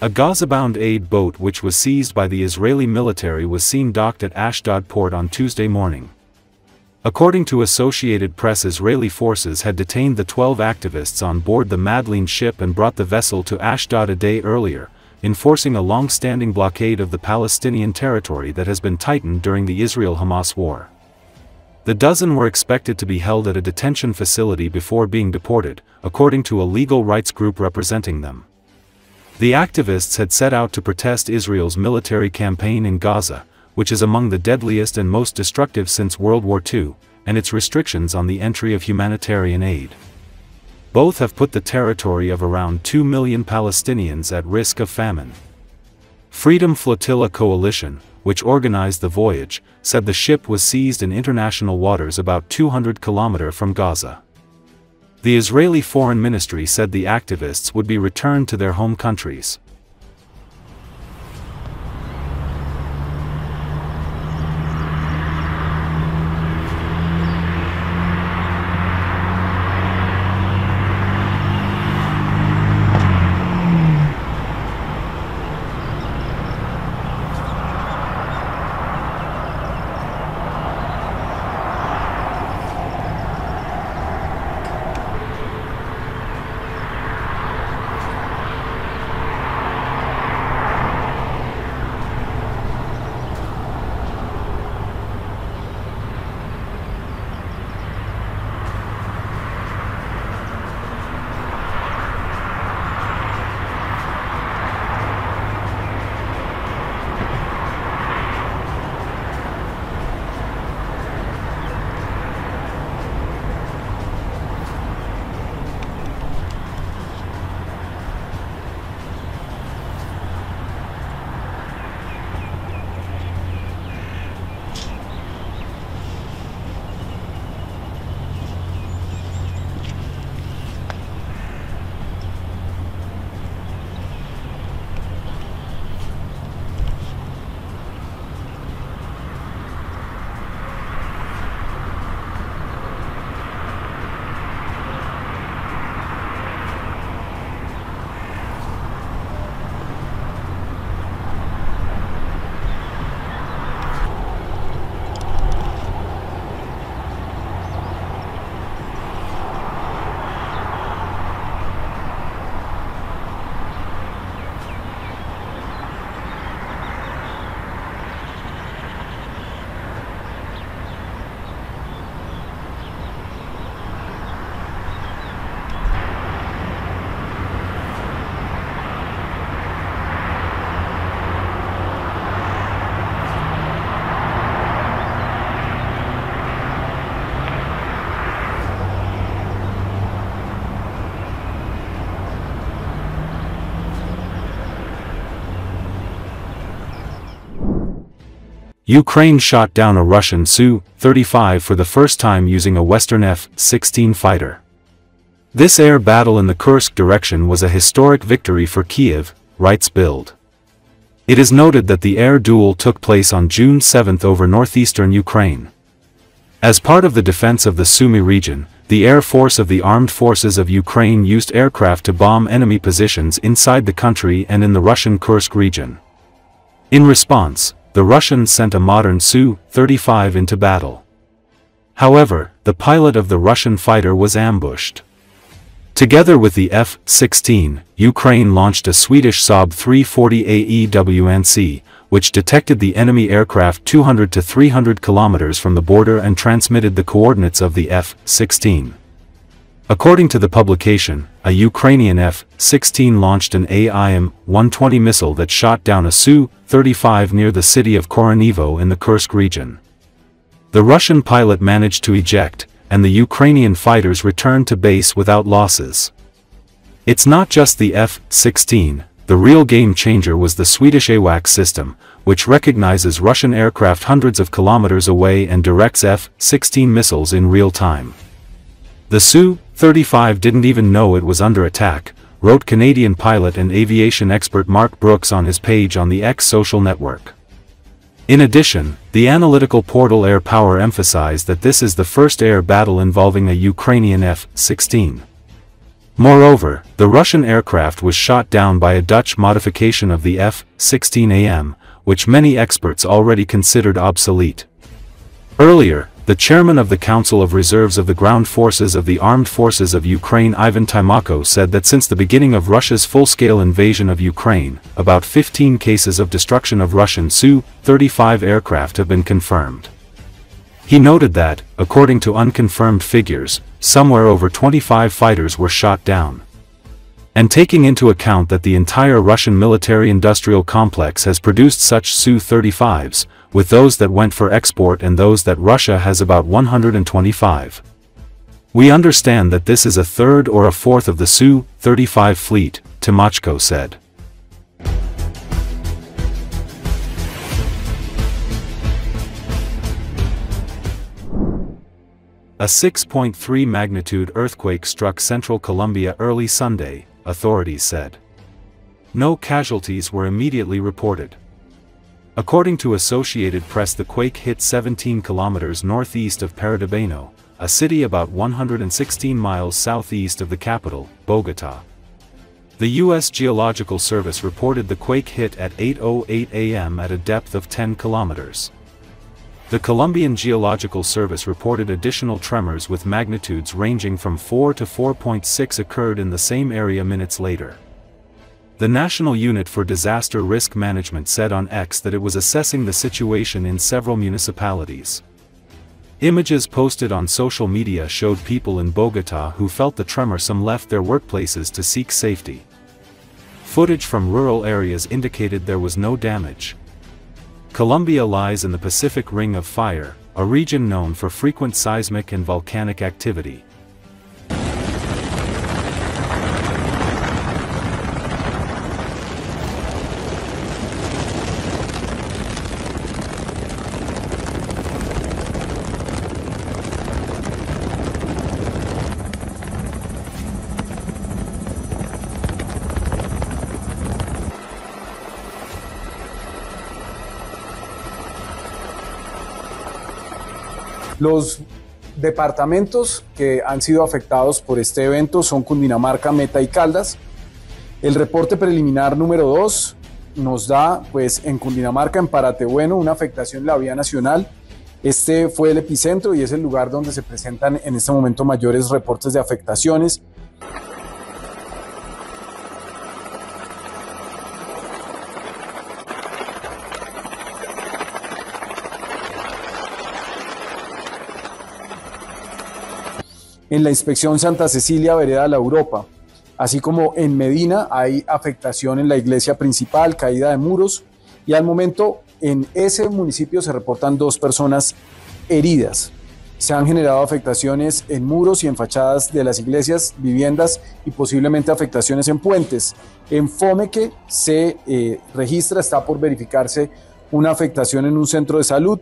A Gaza-bound aid boat which was seized by the Israeli military was seen docked at Ashdod Port on Tuesday morning. According to Associated Press, Israeli forces had detained the 12 activists on board the Madleen ship and brought the vessel to Ashdod a day earlier, enforcing a long-standing blockade of the Palestinian territory that has been tightened during the Israel-Hamas war. The dozen were expected to be held at a detention facility before being deported, according to a legal rights group representing them. The activists had set out to protest Israel's military campaign in Gaza, which is among the deadliest and most destructive since World War II, and its restrictions on the entry of humanitarian aid. Both have put the territory of around 2 million Palestinians at risk of famine. Freedom Flotilla Coalition, which organized the voyage, said the ship was seized in international waters about 200 km from Gaza. The Israeli Foreign Ministry said the activists would be returned to their home countries. Ukraine shot down a Russian Su-35 for the first time using a Western F-16 fighter. This air battle in the Kursk direction was a historic victory for Kiev, writes Bild. It is noted that the air duel took place on June 7 over northeastern Ukraine. As part of the defense of the Sumy region, the Air Force of the Armed Forces of Ukraine used aircraft to bomb enemy positions inside the country and in the Russian Kursk region. In response, the Russians sent a modern Su-35 into battle. However, the pilot of the Russian fighter was ambushed. Together with the F-16, Ukraine launched a Swedish Saab 340 AEWNC, which detected the enemy aircraft 200 to 300 kilometers from the border and transmitted the coordinates of the F-16. According to the publication, a Ukrainian F-16 launched an AIM-120 missile that shot down a Su-35 near the city of Koronivo in the Kursk region. The Russian pilot managed to eject, and the Ukrainian fighters returned to base without losses. It's not just the F-16, the real game changer was the Swedish AWACS system, which recognizes Russian aircraft hundreds of kilometers away and directs F-16 missiles in real time. The Su-35 didn't even know it was under attack, wrote Canadian pilot and aviation expert Mark Brooks on his page on the X social network. In addition, the analytical portal Air Power emphasized that this is the first air battle involving a Ukrainian F-16. Moreover, the Russian aircraft was shot down by a Dutch modification of the F-16AM, which many experts already considered obsolete. Earlier, the chairman of the Council of Reserves of the Ground Forces of the Armed Forces of Ukraine, Ivan Tymako, said that since the beginning of Russia's full-scale invasion of Ukraine, about 15 cases of destruction of Russian Su-35 aircraft have been confirmed. He noted that, according to unconfirmed figures, somewhere over 25 fighters were shot down. And taking into account that the entire Russian military-industrial complex has produced such Su-35s, with those that went for export and those that Russia has about 125. We understand that this is a third or a fourth of the Su-35 fleet, Tymako said. A 6.3 magnitude earthquake struck central Colombia early Sunday, authorities said. No casualties were immediately reported. According to Associated Press, the quake hit 17 kilometers northeast of Paradebano, a city about 116 miles southeast of the capital, Bogotá. The U.S. Geological Service reported the quake hit at 8:08 a.m. at a depth of 10 kilometers. The Colombian Geological Service reported additional tremors with magnitudes ranging from 4 to 4.6 occurred in the same area minutes later. The National Unit for Disaster Risk Management said on X that it was assessing the situation in several municipalities. Images posted on social media showed people in Bogotá who felt the tremor. Some left their workplaces to seek safety. Footage from rural areas indicated there was no damage. Colombia lies in the Pacific Ring of Fire, a region known for frequent seismic and volcanic activity. Los departamentos que han sido afectados por este evento son Cundinamarca, Meta y Caldas. El reporte preliminar número 2 nos da, pues, en Cundinamarca, en Paratebueno, una afectación en la vía nacional. Este fue el epicentro y es el lugar donde se presentan en este momento mayores reportes de afectaciones. En la inspección Santa Cecilia, vereda La Europa, así como en Medina hay afectación en la iglesia principal, caída de muros, y al momento en ese municipio se reportan 2 personas heridas. Se han generado afectaciones en muros y en fachadas de las iglesias, viviendas y posiblemente afectaciones en puentes. En Fomeque se registra, está por verificarse una afectación en un centro de salud.